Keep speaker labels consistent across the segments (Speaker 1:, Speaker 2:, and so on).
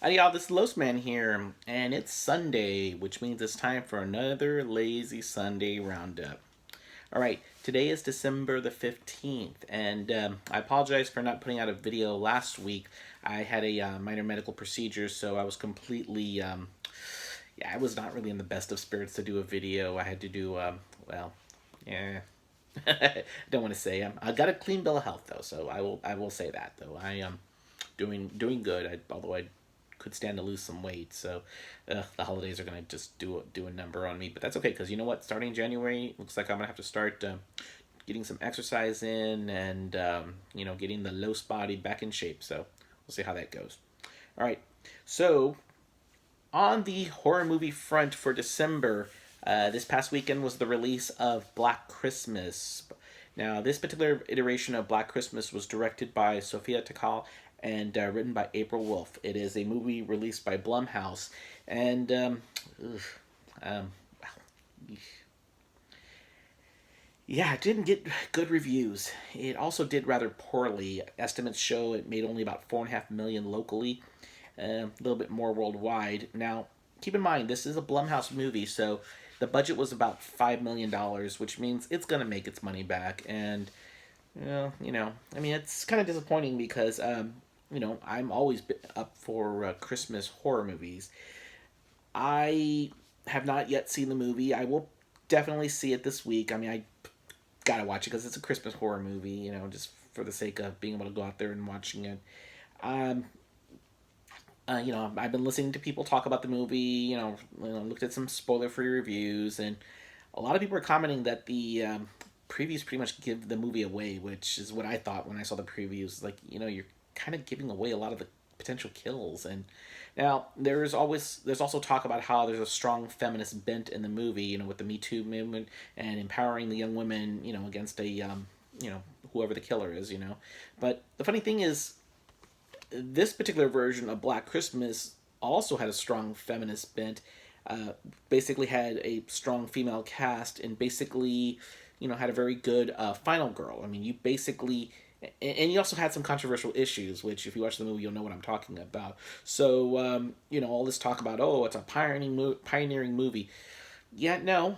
Speaker 1: Howdy y'all, this is Losman here, and it's Sunday, which means it's time for another lazy Sunday roundup. Alright, today is December the 15th, and I apologize for not putting out a video last week. I had a minor medical procedure, so I was completely, I was not really in the best of spirits to do a video. I had to do, well, yeah. I don't want to say I got a clean bill of health though, so I will say that though. I am doing good. Although I could stand to lose some weight. So the holidays are gonna just do a number on me, but that's okay because you know what? Starting January, looks like I'm gonna have to start getting some exercise in and getting the loose body back in shape. So we'll see how that goes. All right. So on the horror movie front for December, this past weekend was the release of Black Christmas. Now, this particular iteration of Black Christmas was directed by Sophia Takal and written by April Wolf. It is a movie released by Blumhouse, and yeah, it didn't get good reviews. It also did rather poorly. Estimates show it made only about 4.5 million locally, a little bit more worldwide. Now, keep in mind this is a Blumhouse movie, so the budget was about $5 million, which means it's gonna make its money back. And I mean, it's kind of disappointing because I'm always up for Christmas horror movies. I have not yet seen the movie. I will definitely see it this week. I mean, I gotta watch it because it's a Christmas horror movie. Just for the sake of being able to go out there and watching it. Um, I've been listening to people talk about the movie. Looked at some spoiler-free reviews, and a lot of people are commenting that the previews pretty much give the movie away, which is what I thought when I saw the previews. Like, you're kind of giving away a lot of the potential kills. And now there's also talk about how there's a strong feminist bent in the movie, with the Me Too movement and empowering the young women, against a whoever the killer is. But the funny thing is, this particular version of Black Christmas also had a strong feminist bent. Basically had a strong female cast, and basically, had a very good final girl. I mean, you basically, and you also had some controversial issues, which if you watch the movie, you'll know what I'm talking about. So, all this talk about, oh, it's a pioneering movie. Yeah, no.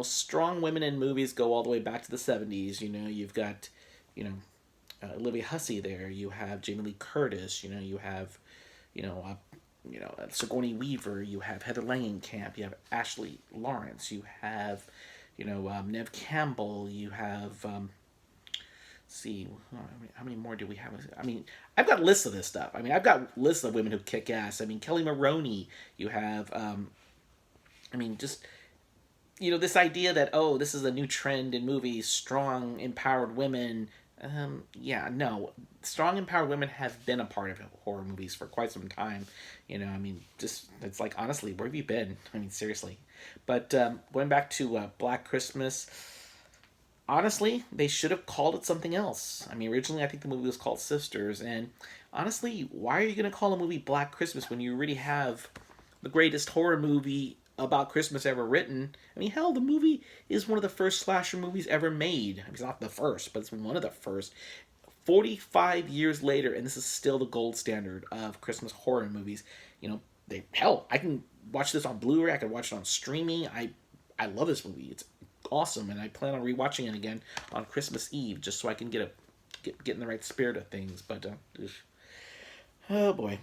Speaker 1: Strong women in movies go all the way back to the 70s. You've got, you know, Olivia Hussey there. You have Jamie Lee Curtis. You have, Sigourney Weaver. You have Heather Langenkamp. You have Ashley Lawrence. You have, Nev Campbell. You have, see, how many more do we have? I mean, I've got lists of this stuff. I mean, I've got lists of women who kick ass. I mean, Kelly Maroney. You have, just this idea that, oh, this is a new trend in movies, strong empowered women. Yeah, no, strong empowered women have been a part of horror movies for quite some time. Just, it's like, honestly, where have you been? I mean, seriously. But going back to Black Christmas, honestly, they should have called it something else. I mean, originally I think the movie was called Sisters, and honestly, why are you going to call a movie Black Christmas when you already have the greatest horror movie about Christmas ever written? I mean, hell, the movie is one of the first slasher movies ever made. I mean, it's not the first, but it's one of the first. 45 years later, and this is still the gold standard of Christmas horror movies. I can watch this on Blu-ray. I can watch it on streaming. I love this movie. It's awesome, and I plan on rewatching it again on Christmas Eve just so I can get in the right spirit of things. But oh boy,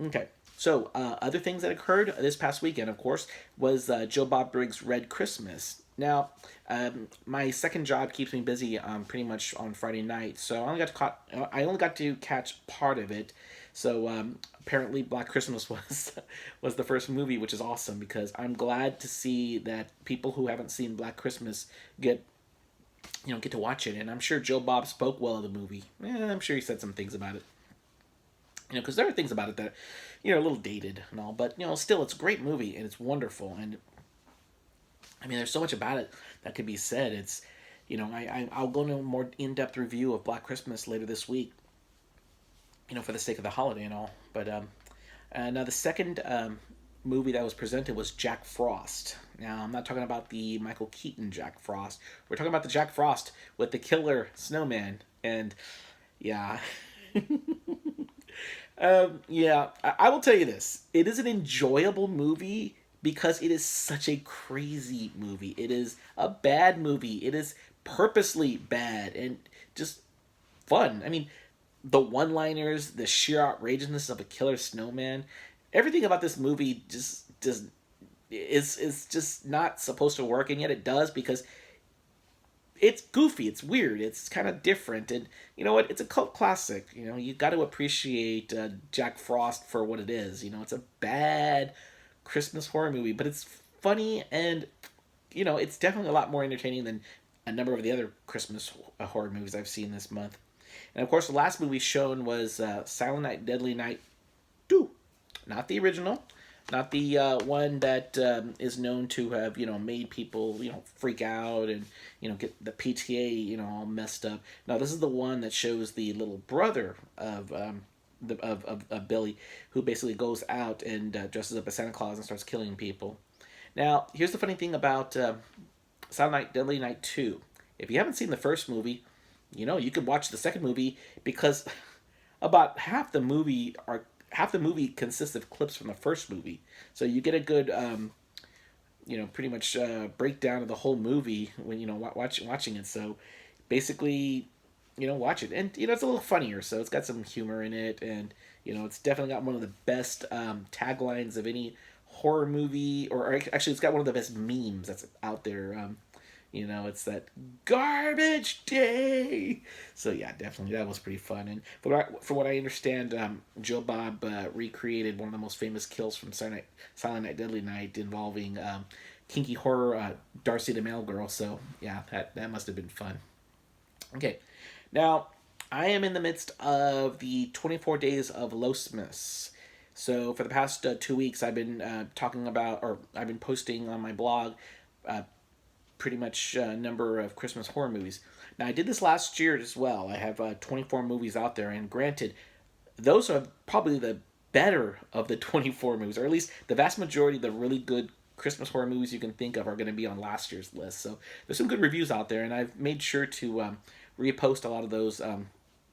Speaker 1: okay. So other things that occurred this past weekend, of course, was Joe Bob Briggs' Red Christmas. Now, my second job keeps me busy pretty much on Friday night, so I only got to catch part of it. So apparently, Black Christmas was the first movie, which is awesome because I'm glad to see that people who haven't seen Black Christmas get to watch it. And I'm sure Joe Bob spoke well of the movie. I'm sure he said some things about it. Because there are things about it that, a little dated and all, but still, it's a great movie and it's wonderful. And I mean, there's so much about it that could be said. It's, I'll go into a more in-depth review of Black Christmas later this week. For the sake of the holiday and all. But now the second movie that was presented was Jack Frost. Now, I'm not talking about the Michael Keaton Jack Frost. We're talking about the Jack Frost with the killer snowman. And yeah. Yeah, I will tell you this. It is an enjoyable movie because it is such a crazy movie. It is a bad movie. It is purposely bad and just fun. I mean, the one-liners, the sheer outrageousness of a killer snowman, everything about this movie just is just not supposed to work, and yet it does because it's goofy, it's weird, it's kind of different, and you know what? It's a cult classic. You know, you got to appreciate Jack Frost for what it is. You know, it's a bad Christmas horror movie, but it's funny and you know, it's definitely a lot more entertaining than a number of the other Christmas horror movies I've seen this month. And of course, the last movie shown was Silent Night, Deadly Night 2. Not the original, not the one that is known to have, you know, made people, you know, freak out and, you know, get the PTA, you know, all messed up. No, this is the one that shows the little brother of of Billy, who basically goes out and dresses up as Santa Claus and starts killing people. Now, here's the funny thing about Silent Night, Deadly Night 2. If you haven't seen the first movie, you know, you could watch the second movie because about half the movie consists of clips from the first movie. So you get a good you know, pretty much breakdown of the whole movie when you know watching it. So basically, you know, watch it, and you know, it's a little funnier. So it's got some humor in it, and you know, it's definitely got one of the best taglines of any horror movie, or actually, it's got one of the best memes that's out there. You know, it's that garbage day. So yeah, definitely that was pretty fun. And for what I understand, Joe Bob recreated one of the most famous kills from Silent Night, Deadly Night, involving kinky horror Darcy the Mail Girl. So yeah, that must have been fun. Okay, now I am in the midst of the 24 days of Losmas. So for the past 2 weeks, I've been talking about, or I've been posting on my blog, uh, pretty much a number of Christmas horror movies. Now, I did this last year as well. I have 24 movies out there, and granted, those are probably the better of the 24 movies, or at least the vast majority of the really good Christmas horror movies you can think of are going to be on last year's list. So there's some good reviews out there, and I've made sure to repost a lot of those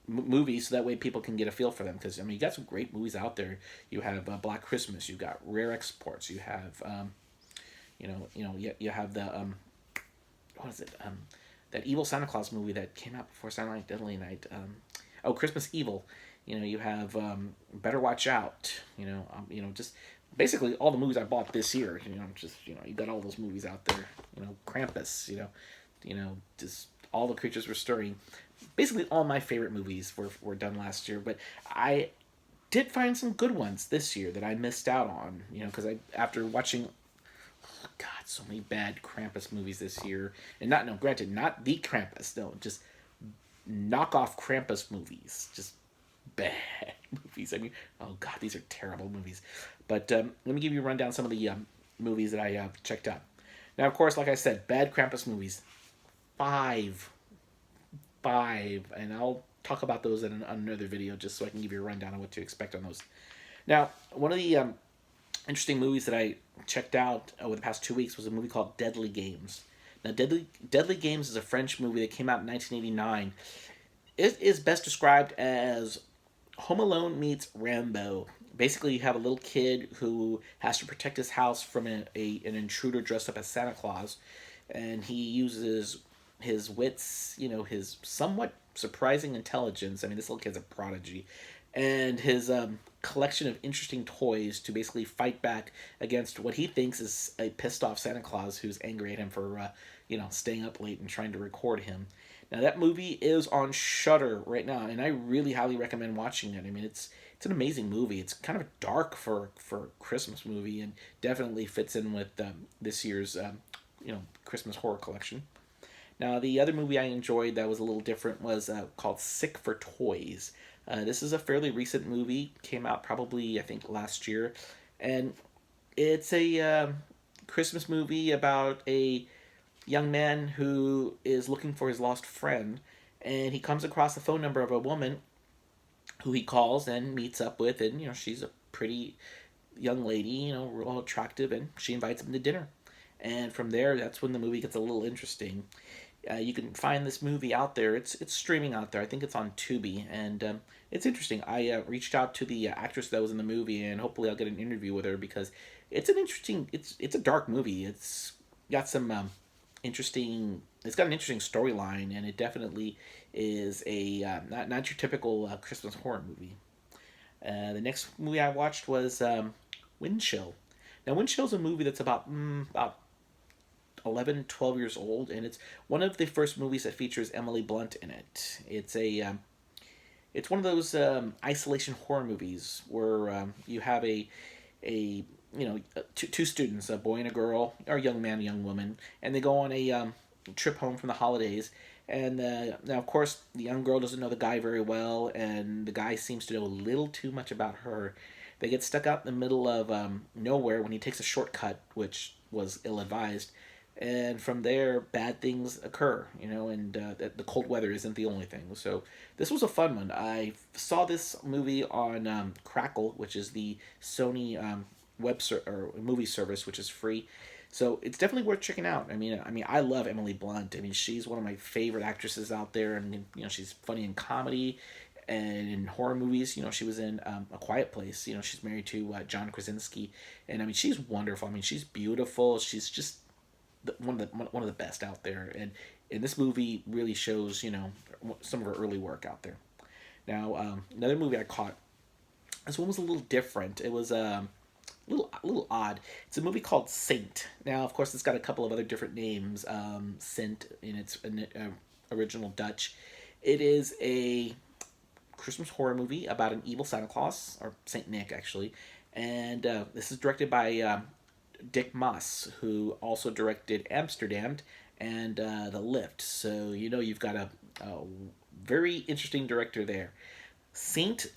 Speaker 1: movies so that way people can get a feel for them. Because I mean, you got some great movies out there. You have Black Christmas. You got Rare Exports. You have you have the what is it? That evil Santa Claus movie that came out before Silent Night, Deadly Night. Christmas Evil. You know, you have Better Watch Out. Just basically all the movies I bought this year. You got all those movies out there. Krampus. Just all the creatures were stirring. Basically, all my favorite movies were done last year, but I did find some good ones this year that I missed out on. Because after watching God, so many bad Krampus movies this year. And granted, not the Krampus, no, just knockoff Krampus movies. Just bad movies. I mean, oh God, these are terrible movies. But let me give you a rundown of some of the movies that I checked out. Now, of course, like I said, bad Krampus movies. Five. And I'll talk about those in another video just so I can give you a rundown of what to expect on those. Now, one of the interesting movies that I checked out over the past 2 weeks was a movie called Deadly Games. Now, Deadly Games is a French movie that came out in 1989. It is best described as Home Alone meets Rambo. Basically, you have a little kid who has to protect his house from an intruder dressed up as Santa Claus, and he uses his wits, his somewhat surprising intelligence. I mean, this little kid's a prodigy, and his collection of interesting toys to basically fight back against what he thinks is a pissed off Santa Claus who's angry at him for staying up late and trying to record him. Now that movie is on Shudder right now, and I really highly recommend watching it. I mean, it's an amazing movie. It's kind of dark for a Christmas movie, and definitely fits in with this year's Christmas horror collection. Now, the other movie I enjoyed that was a little different was called Sick for Toys. This is a fairly recent movie, came out probably, I think, last year, and it's a Christmas movie about a young man who is looking for his lost friend, and he comes across the phone number of a woman who he calls and meets up with, and, she's a pretty young lady, real attractive, and she invites him to dinner. And from there, that's when the movie gets a little interesting. You can find this movie out there. It's streaming out there. I think it's on Tubi, and it's interesting. I reached out to the actress that was in the movie, and hopefully I'll get an interview with her because it's an interesting. It's a dark movie. It's got some interesting. It's got an interesting storyline, and it definitely is a not your typical Christmas horror movie. The next movie I watched was Wind Chill. Now, Wind Chill is a movie that's about 11, 12 years old, and it's one of the first movies that features Emily Blunt in it. It's one of those isolation horror movies where you have two students, a boy and a girl, or a young man, a young woman, and they go on a trip home from the holidays. And now, of course, the young girl doesn't know the guy very well, and the guy seems to know a little too much about her. They get stuck out in the middle of nowhere when he takes a shortcut, which was ill advised. And from there, bad things occur, and the cold weather isn't the only thing. So this was a fun one. I saw this movie on Crackle, which is the Sony or movie service, which is free. So it's definitely worth checking out. I love Emily Blunt. I mean, she's one of my favorite actresses out there, and she's funny in comedy and in horror movies. She was in A Quiet Place. She's married to John Krasinski, and I mean, she's wonderful. I mean, she's beautiful. She's just one of the best out there, and this movie really shows some of her early work out there. Now, another movie I caught. This one was a little different. It was a little odd. It's a movie called Saint. Now, of course, it's got a couple of other different names. Saint in its original Dutch. It is a Christmas horror movie about an evil Santa Claus, or Saint Nick actually, and this is directed by Dick Maas, who also directed Amsterdam and The Lift. So you've got a very interesting director there. Saint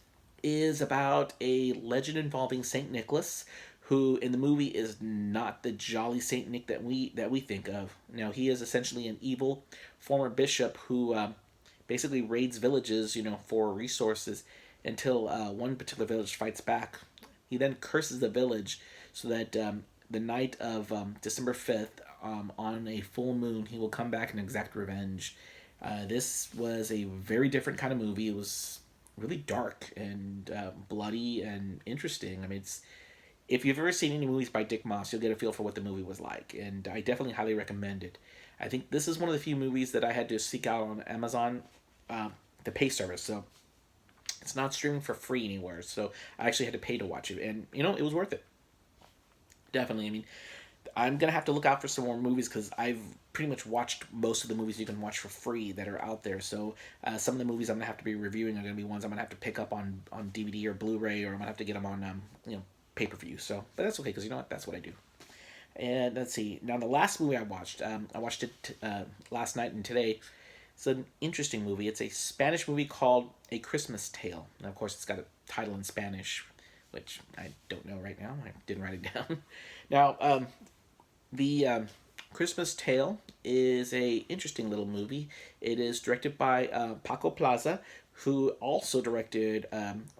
Speaker 1: is about a legend involving Saint Nicholas, who in the movie is not the jolly Saint Nick that we think of. Now, he is essentially an evil former bishop who basically raids villages, for resources until one particular village fights back. He then curses the village so that the night of December 5th, on a full moon, he will come back and exact revenge. This was a very different kind of movie. It was really dark and bloody and interesting. I mean, if you've ever seen any movies by Dick Maas, you'll get a feel for what the movie was like, and I definitely highly recommend it. I think this is one of the few movies that I had to seek out on Amazon, the pay service, so it's not streaming for free anywhere, so I actually had to pay to watch it, and it was worth it. Definitely. I mean, I'm gonna have to look out for some more movies because I've pretty much watched most of the movies you can watch for free that are out there. So some of the movies I'm gonna have to be reviewing are gonna be ones I'm gonna have to pick up on DVD or Blu-ray, or I'm gonna have to get them on pay-per-view. So, but that's okay because you know what? That's what I do. And let's see. Now the last movie I watched it last night and today. It's an interesting movie. It's a Spanish movie called A Christmas Tale. Now, of course, it's got a title in Spanish, which I don't know right now. I didn't write it down. Now, the Christmas Tale is a interesting little movie. It is directed by Paco Plaza, who also directed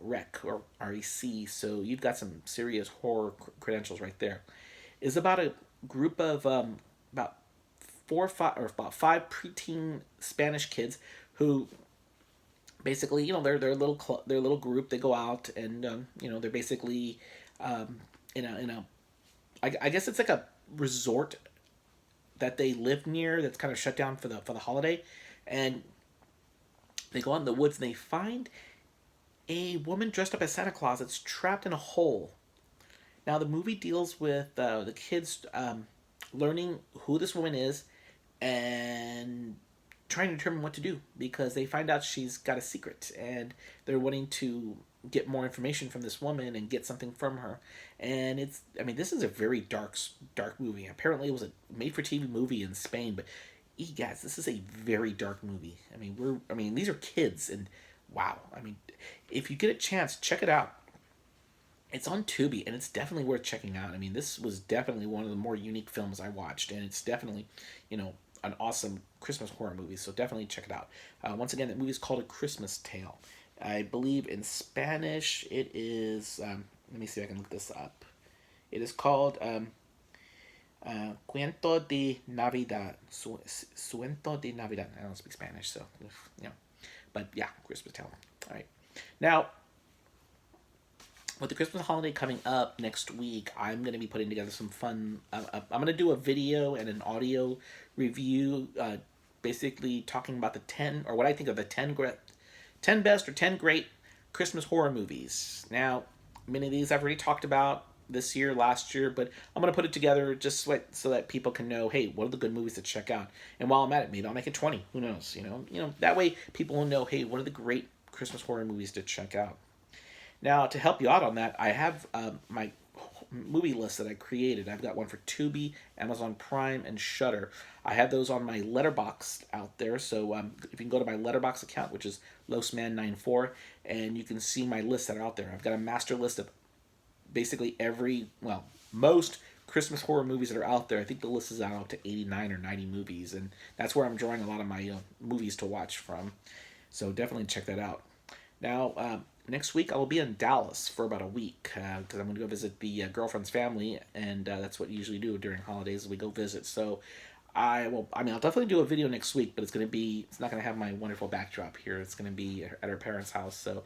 Speaker 1: Rec, or REC. So you've got some serious horror credentials right there. It's about a group of about about five preteen Spanish kids who basically, they're their little group. They go out and they're basically in a I guess it's like a resort that they live near that's kind of shut down for the holiday, and they go out in the woods and they find a woman dressed up as Santa Claus that's trapped in a hole. Now the movie deals with the kids learning who this woman is and trying to determine what to do because they find out she's got a secret and they're wanting to get more information from this woman and get something from her. And this is a very dark movie. Apparently it was a made for TV movie in Spain, but guys, this is a very dark movie. These are kids, and wow. If you get a chance, check it out. It's on Tubi, and it's definitely worth checking out. This was definitely one of the more unique films I watched, and it's definitely, an awesome Christmas horror movie, so definitely check it out. Once again, that movie is called A Christmas Tale. I believe in Spanish it is, let me see if I can look this up. It is called Cuento de Navidad. Suento de Navidad. I don't speak Spanish, so, you know. But yeah, Christmas Tale. All right. Now, with the Christmas holiday coming up next week, I'm going to be putting together some fun. I'm going to do a video and an audio review, basically talking about the 10, or what I think of the 10 best or 10 great Christmas horror movies. Now, many of these I've already talked about this year, last year, but I'm going to put it together just so that people can know, hey, what are the good movies to check out? And while I'm at it, maybe I'll make it 20. Who knows? That way people will know, hey, what are the great Christmas horror movies to check out? Now, to help you out on that, I have my movie list that I created. I've got one for Tubi, Amazon Prime, and Shudder. I have those on my Letterboxd out there. So if you can go to my Letterboxd account, which is LosMan94, and you can see my lists that are out there. I've got a master list of basically most Christmas horror movies that are out there. I think the list is out to 89 or 90 movies, and that's where I'm drawing a lot of my movies to watch from. So definitely check that out. Now, next week I will be in Dallas for about a week because I'm going to go visit the girlfriend's family, and that's what you usually do during holidays. We go visit. So I'll definitely do a video next week, but it's not going to have my wonderful backdrop here. It's going to be at her parents' house. So,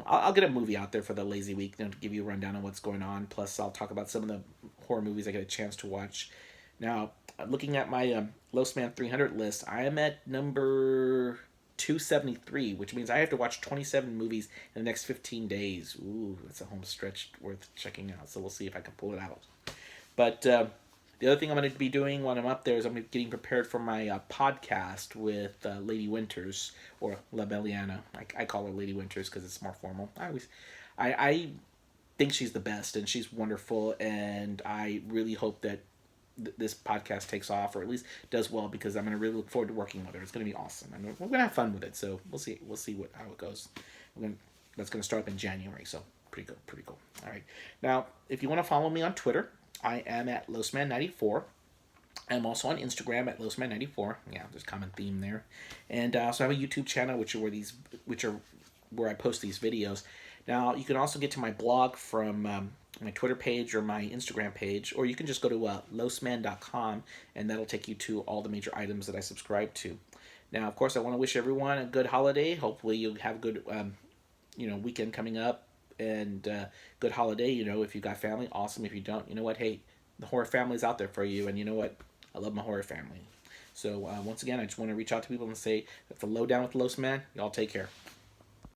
Speaker 1: I'll get a movie out there for the lazy week, to give you a rundown on what's going on. Plus, I'll talk about some of the horror movies I get a chance to watch. Now, looking at my Losman 300 list, I am at number 273, which means I have to watch 27 movies in the next 15 days. Ooh, that's a home stretch worth checking out. So we'll see if I can pull it out. But the other thing I'm going to be doing when I'm up there is I'm getting prepared for my podcast with Lady Winters, or La Belliana. I call her Lady Winters because it's more formal. I think she's the best, and she's wonderful, and I really hope that this podcast takes off, or at least does well, because I'm going to really look forward to working with her. It's going to be awesome. I mean, we're going to have fun with it, so we'll see how it goes. That's going to start up in January, so pretty cool. All right. Now, if you want to follow me on Twitter, I am at Losman94. I'm also on Instagram at Losman94. Yeah, there's a common theme there. And I also have a YouTube channel, which are where I post these videos. Now, you can also get to my blog from my Twitter page or my Instagram page, or you can just go to losman.com, and that'll take you to all the major items that I subscribe to. Now, of course, I want to wish everyone a good holiday. Hopefully, you'll have a good weekend coming up, and good holiday. If you got family, awesome. If you don't, you know what? Hey, the horror family's out there for you, and you know what? I love my horror family. So once again, I just want to reach out to people and say that for Lowdown with Losman, y'all take care.